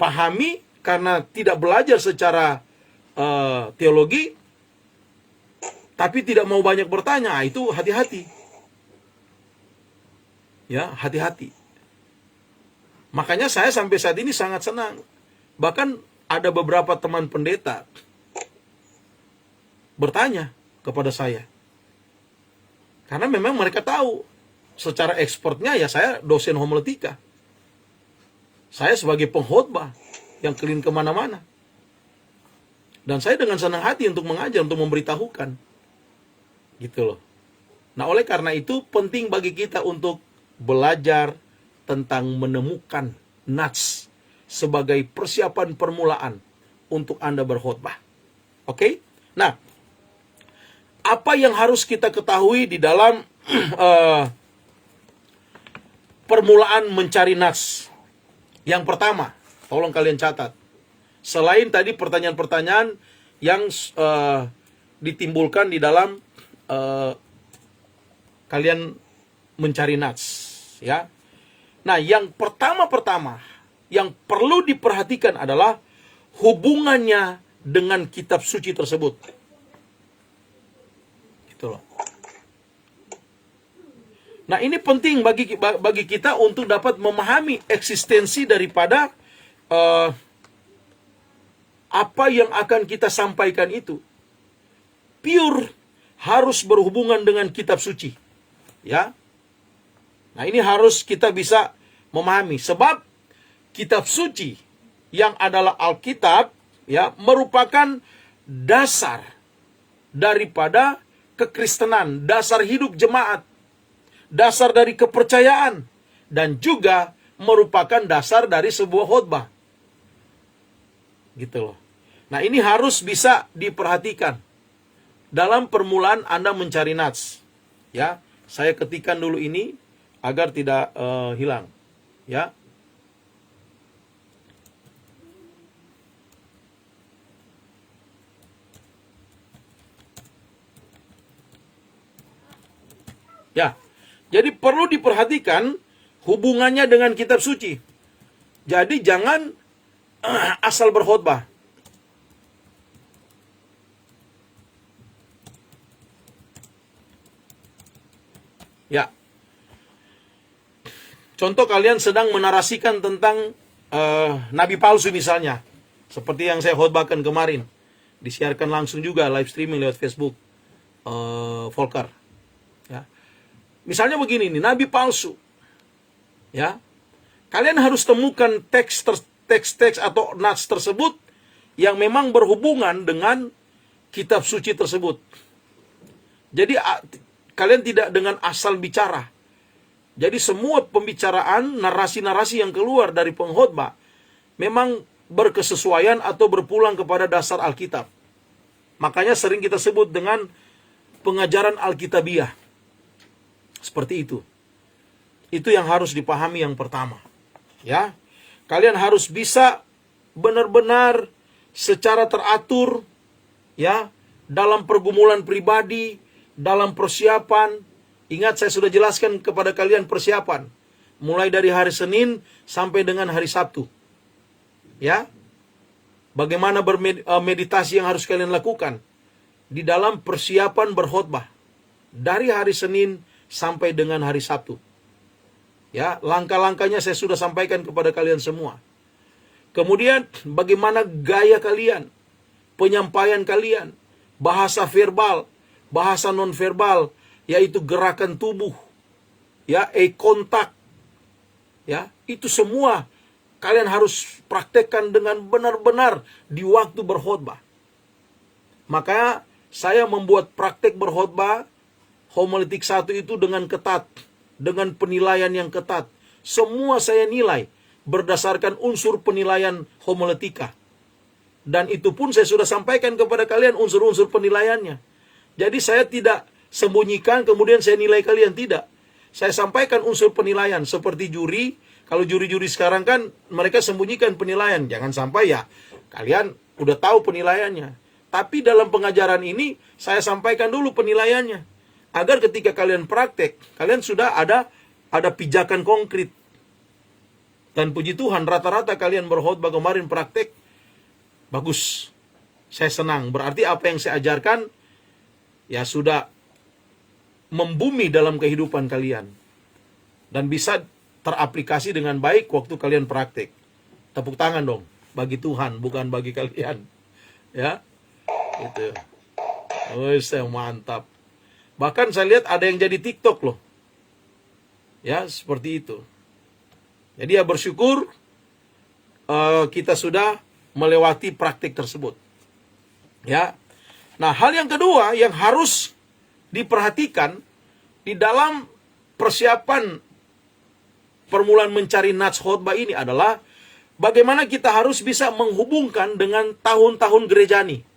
pahami karena tidak belajar secara teologi, tapi tidak mau banyak bertanya. Itu hati-hati. Ya, hati-hati. Makanya saya sampai saat ini sangat senang. Bahkan ada beberapa teman pendeta bertanya kepada saya. Karena memang mereka tahu secara ekspornya ya saya dosen homiletika. Saya sebagai pengkhotbah yang keliling kemana-mana. Dan saya dengan senang hati untuk mengajar, untuk memberitahukan. Gitu loh. Nah oleh karena itu penting bagi kita untuk belajar tentang menemukan nats sebagai persiapan permulaan untuk Anda berkhotbah. Oke? Nah, apa yang harus kita ketahui di dalam permulaan mencari nats? Yang pertama, tolong kalian catat. Selain tadi pertanyaan-pertanyaan yang ditimbulkan di dalam kalian mencari nats, ya. Nah, yang pertama-pertama yang perlu diperhatikan adalah hubungannya dengan kitab suci tersebut. Gitu loh. Nah, ini penting bagi kita untuk dapat memahami eksistensi daripada apa yang akan kita sampaikan itu. Pure harus berhubungan dengan kitab suci. Ya. Nah, ini harus kita bisa memahami sebab kitab suci yang adalah Alkitab ya merupakan dasar daripada kekristenan, dasar hidup jemaat, dasar dari kepercayaan, dan juga merupakan dasar dari sebuah khotbah. Gitu loh. Nah, ini harus bisa diperhatikan dalam permulaan Anda mencari nats. Ya, saya ketikkan dulu ini agar tidak hilang. Ya. Ya. Jadi perlu diperhatikan hubungannya dengan kitab suci. Jadi jangan asal berkhotbah. Ya. Contoh kalian sedang menarasikan tentang nabi palsu misalnya. Seperti yang saya khotbahkan kemarin. Disiarkan langsung juga live streaming lewat Facebook. Volker. Ya. Misalnya begini nih, nabi palsu. Ya. Kalian harus temukan teks-teks atau nats tersebut yang memang berhubungan dengan kitab suci tersebut. Jadi kalian tidak dengan asal bicara. Jadi semua pembicaraan, narasi-narasi yang keluar dari pengkhotbah memang berkesesuaian atau berpulang kepada dasar Alkitab. Makanya sering kita sebut dengan pengajaran Alkitabiah. Seperti itu. Itu yang harus dipahami yang pertama. Ya. Kalian harus bisa benar-benar secara teratur ya, dalam pergumulan pribadi, dalam persiapan. Ingat saya sudah jelaskan kepada kalian persiapan. Mulai dari hari Senin sampai dengan hari Sabtu. Ya. Bagaimana bermeditasi yang harus kalian lakukan di dalam persiapan berkhotbah. Dari hari Senin sampai dengan hari Sabtu. Ya, langkah-langkahnya saya sudah sampaikan kepada kalian semua. Kemudian bagaimana gaya kalian, penyampaian kalian, bahasa verbal, bahasa non-verbal, yaitu gerakan tubuh, ya, eye contact, ya, itu semua kalian harus praktekkan dengan benar-benar di waktu berkhotbah. Maka saya membuat praktek berkhotbah homiletik 1 itu dengan ketat, dengan penilaian yang ketat. Semua saya nilai berdasarkan unsur penilaian homiletika. Dan itu pun saya sudah sampaikan kepada kalian unsur-unsur penilaiannya. Jadi saya tidak sembunyikan kemudian saya nilai kalian, tidak. saya sampaikan unsur penilaian seperti juri. Kalau juri-juri sekarang kan mereka sembunyikan penilaian. Jangan sampai ya kalian udah tahu penilaiannya. Tapi dalam pengajaran ini saya sampaikan dulu penilaiannya. Agar ketika kalian praktek, kalian sudah ada pijakan konkret. Dan puji Tuhan, rata-rata kalian berkhotbah kemarin praktek bagus. Saya senang. Berarti apa yang saya ajarkan ya sudah membumi dalam kehidupan kalian. Dan bisa teraplikasi dengan baik waktu kalian praktek. Tepuk tangan dong bagi Tuhan, bukan bagi kalian. Ya. Itu. Oh, saya mantap. Bahkan saya lihat ada yang jadi TikTok loh. Ya, seperti itu. Jadi ya bersyukur kita sudah melewati praktik tersebut. Ya. Nah, hal yang kedua yang harus diperhatikan di dalam persiapan permulaan mencari nats khotbah ini adalah bagaimana kita harus bisa menghubungkan dengan tahun-tahun gerejani.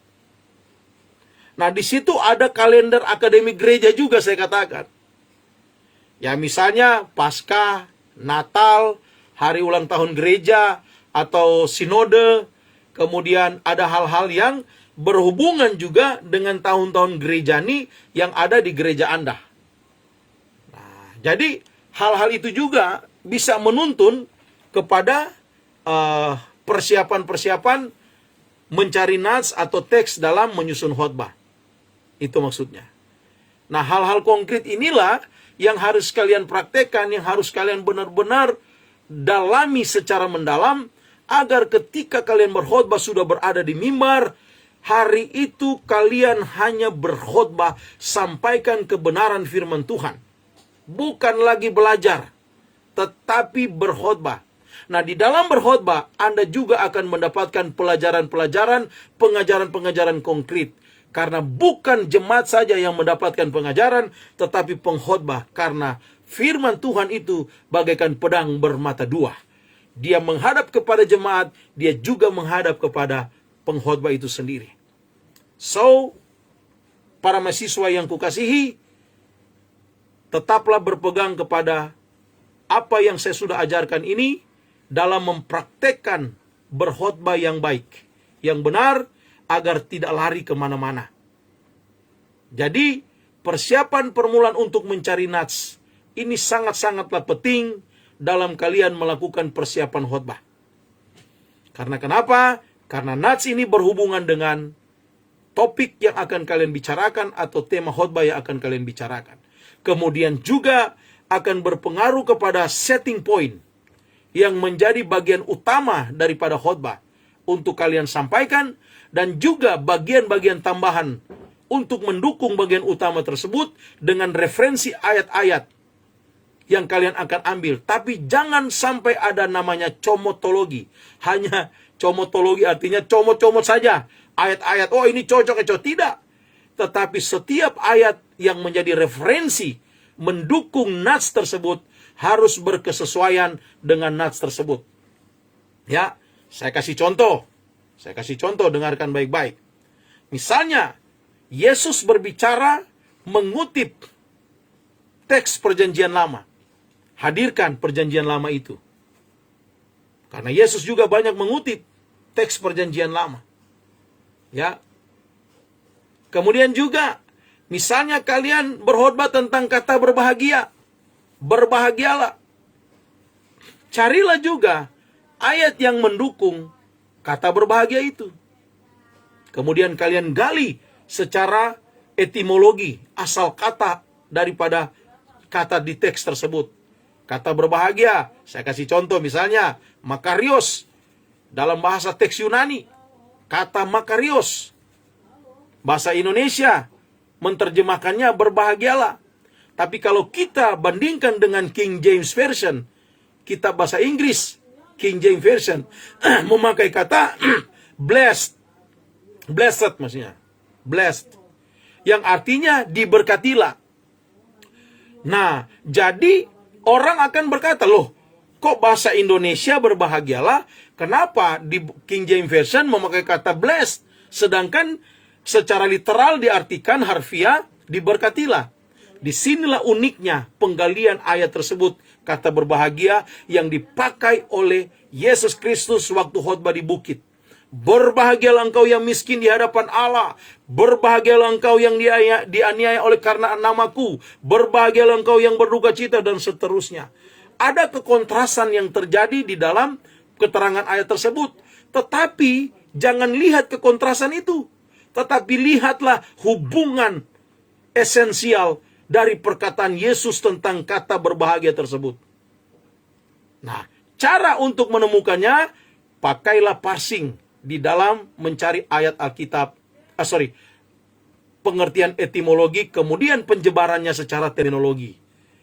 Nah, di situ ada kalender akademik gereja juga saya katakan. Ya, misalnya Paskah, Natal, hari ulang tahun gereja, atau sinode. Kemudian ada hal-hal yang berhubungan juga dengan tahun-tahun gerejani yang ada di gereja Anda. Nah, jadi hal-hal itu juga bisa menuntun kepada persiapan-persiapan mencari nats atau teks dalam menyusun khotbah. Itu maksudnya. Nah, hal-hal konkret inilah yang harus kalian praktekkan, yang harus kalian benar-benar dalami secara mendalam, agar ketika kalian berkhotbah sudah berada di mimbar, hari itu kalian hanya berkhotbah, sampaikan kebenaran firman Tuhan. Bukan lagi belajar, tetapi berkhotbah. Nah, di dalam berkhotbah, Anda juga akan mendapatkan pelajaran-pelajaran, pengajaran-pengajaran konkret. Karena bukan jemaat saja yang mendapatkan pengajaran, tetapi pengkhotbah. Karena firman Tuhan itu bagaikan pedang bermata dua. Dia menghadap kepada jemaat, dia juga menghadap kepada pengkhotbah itu sendiri. So, para mahasiswa yang kukasihi, tetaplah berpegang kepada apa yang saya sudah ajarkan ini dalam mempraktekkan berkhotbah yang baik, yang benar, agar tidak lari kemana-mana. Jadi, persiapan permulaan untuk mencari nats ini sangat-sangatlah penting dalam kalian melakukan persiapan khotbah. Karena kenapa? Karena nats ini berhubungan dengan topik yang akan kalian bicarakan atau tema khotbah yang akan kalian bicarakan. Kemudian juga akan berpengaruh kepada setting point yang menjadi bagian utama daripada khotbah untuk kalian sampaikan, dan juga bagian-bagian tambahan untuk mendukung bagian utama tersebut dengan referensi ayat-ayat yang kalian akan ambil. Tapi jangan sampai ada namanya comotologi. Hanya comotologi artinya comot-comot saja. Ayat-ayat, oh ini cocok. Tidak. Tetapi setiap ayat yang menjadi referensi mendukung nats tersebut harus berkesesuaian dengan nats tersebut. Ya, saya kasih contoh. Dengarkan baik-baik. Misalnya, Yesus berbicara mengutip teks perjanjian lama. Hadirkan perjanjian lama itu. Karena Yesus juga banyak mengutip teks perjanjian lama. Ya. Kemudian juga, misalnya kalian berkhotbah tentang kata berbahagia. Berbahagialah. Carilah juga ayat yang mendukung kata berbahagia itu. Kemudian kalian gali secara etimologi, asal kata daripada kata di teks tersebut. Kata berbahagia, saya kasih contoh misalnya, makarios. Dalam bahasa teks Yunani, kata makarios. Bahasa Indonesia menerjemahkannya berbahagialah. Tapi kalau kita bandingkan dengan King James Version, kitab bahasa Inggris, King James Version memakai kata blessed. Blessed maksudnya. Blessed. Yang artinya diberkatilah. Nah, jadi orang akan berkata, loh, kok bahasa Indonesia berbahagialah? Kenapa di King James Version memakai kata blessed? Sedangkan secara literal diartikan harfiah diberkatilah. Disinilah uniknya penggalian ayat tersebut, kata berbahagia yang dipakai oleh Yesus Kristus waktu khotbah di bukit. Berbahagialah engkau yang miskin di hadapan Allah. Berbahagialah engkau yang dianiaya oleh karena namaku. Berbahagialah engkau yang berduka cita, dan seterusnya. Ada kekontrasan yang terjadi di dalam keterangan ayat tersebut. Tetapi jangan lihat kekontrasan itu. Tetapi lihatlah hubungan esensial dari perkataan Yesus tentang kata berbahagia tersebut. Nah, cara untuk menemukannya, pakailah parsing di dalam mencari ayat Alkitab, pengertian etimologi, kemudian penjebarannya secara terminologi.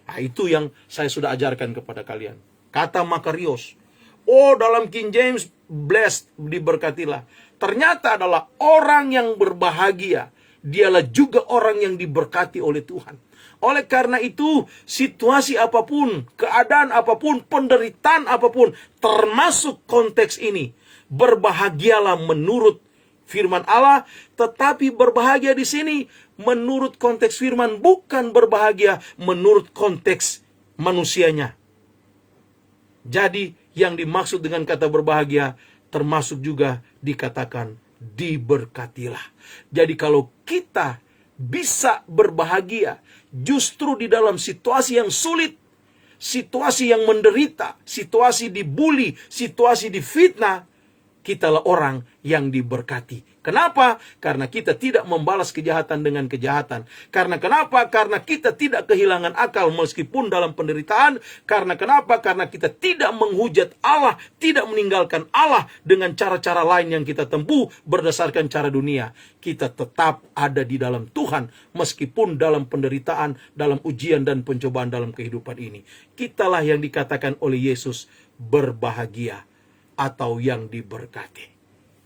Nah, itu yang saya sudah ajarkan kepada kalian. Kata makarios, dalam King James, blessed, diberkatilah. Ternyata adalah orang yang berbahagia, dialah juga orang yang diberkati oleh Tuhan. Oleh karena itu, situasi apapun, keadaan apapun, penderitaan apapun, termasuk konteks ini, berbahagialah menurut firman Allah, tetapi berbahagia di sini menurut konteks firman, bukan berbahagia menurut konteks manusianya. Jadi, yang dimaksud dengan kata berbahagia termasuk juga dikatakan diberkatilah. Jadi kalau kita bisa berbahagia justru di dalam situasi yang sulit, situasi yang menderita, situasi dibully, situasi difitnah, kitalah orang yang diberkati. Kenapa? Karena kita tidak membalas kejahatan dengan kejahatan. Karena kenapa? Karena kita tidak kehilangan akal meskipun dalam penderitaan. Karena kenapa? Karena kita tidak menghujat Allah, tidak meninggalkan Allah dengan cara-cara lain yang kita tempuh berdasarkan cara dunia. Kita tetap ada di dalam Tuhan meskipun dalam penderitaan, dalam ujian dan pencobaan dalam kehidupan ini. Kitalah yang dikatakan oleh Yesus berbahagia atau yang diberkati.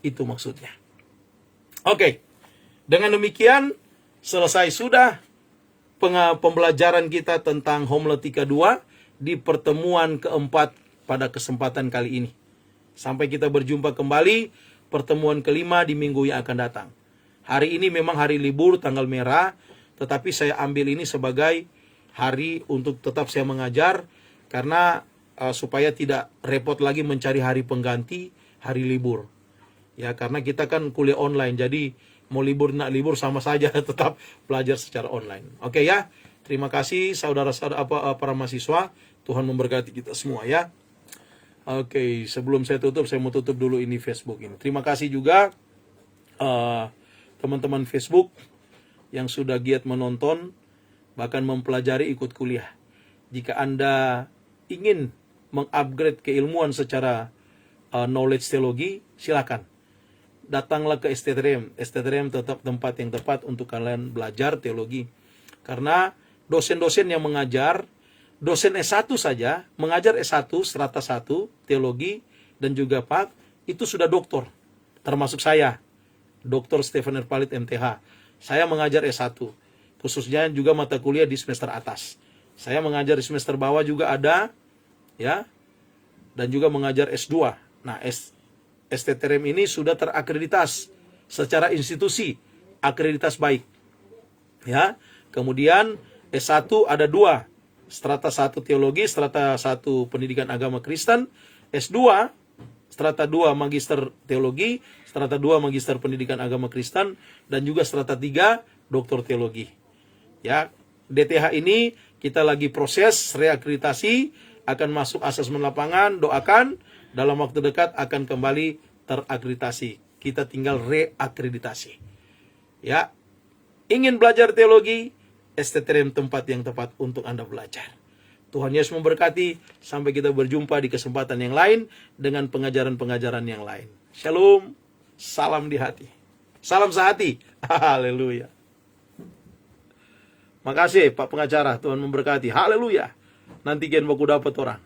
Itu maksudnya. Oke, dengan demikian selesai sudah pembelajaran kita tentang homiletika 2 di pertemuan keempat pada kesempatan kali ini. Sampai kita berjumpa kembali pertemuan kelima di minggu yang akan datang. Hari ini memang hari libur, tanggal merah, tetapi saya ambil ini sebagai hari untuk tetap saya mengajar, karena supaya tidak repot lagi mencari hari pengganti, hari libur. Ya, karena kita kan kuliah online, jadi mau libur nak libur sama saja, tetap belajar secara online. Oke ya, terima kasih saudara-saudara para mahasiswa. Tuhan memberkati kita semua ya. Oke, sebelum saya tutup, saya mau tutup dulu ini Facebook ini. Terima kasih juga teman-teman Facebook yang sudah giat menonton, bahkan mempelajari ikut kuliah. Jika Anda ingin mengupgrade keilmuan secara knowledge teologi, silakan. Datanglah ke STTRM. STTRM tetap tempat yang tepat untuk kalian belajar teologi. Karena dosen-dosen yang mengajar, dosen S1 saja, mengajar S1, strata 1, teologi, dan juga PAK, itu sudah doktor. Termasuk saya, Dr. Stephen R. Palit, MTH. Saya mengajar S1, khususnya juga mata kuliah di semester atas. Saya mengajar di semester bawah juga ada, ya, dan juga mengajar S2. Nah, STTRM ini sudah terakreditas secara institusi, akreditas baik. Ya, kemudian S1 ada 2, strata 1 teologi, strata 1 pendidikan agama Kristen, S2 strata 2 magister teologi, strata 2 magister pendidikan agama Kristen, dan juga strata 3 doktor teologi. Ya, DTH ini kita lagi proses reakreditasi, akan masuk asesmen lapangan, doakan dalam waktu dekat akan kembali terakreditasi. Kita tinggal reakreditasi. Ya, ingin belajar teologi, STTRM tempat yang tepat untuk Anda belajar. Tuhan Yesus memberkati. Sampai kita berjumpa di kesempatan yang lain dengan pengajaran-pengajaran yang lain. Shalom, salam di hati. Salam sehati. Haleluya. Makasih Pak pengacara, Tuhan memberkati. Haleluya. Nanti gen baku dapat orang.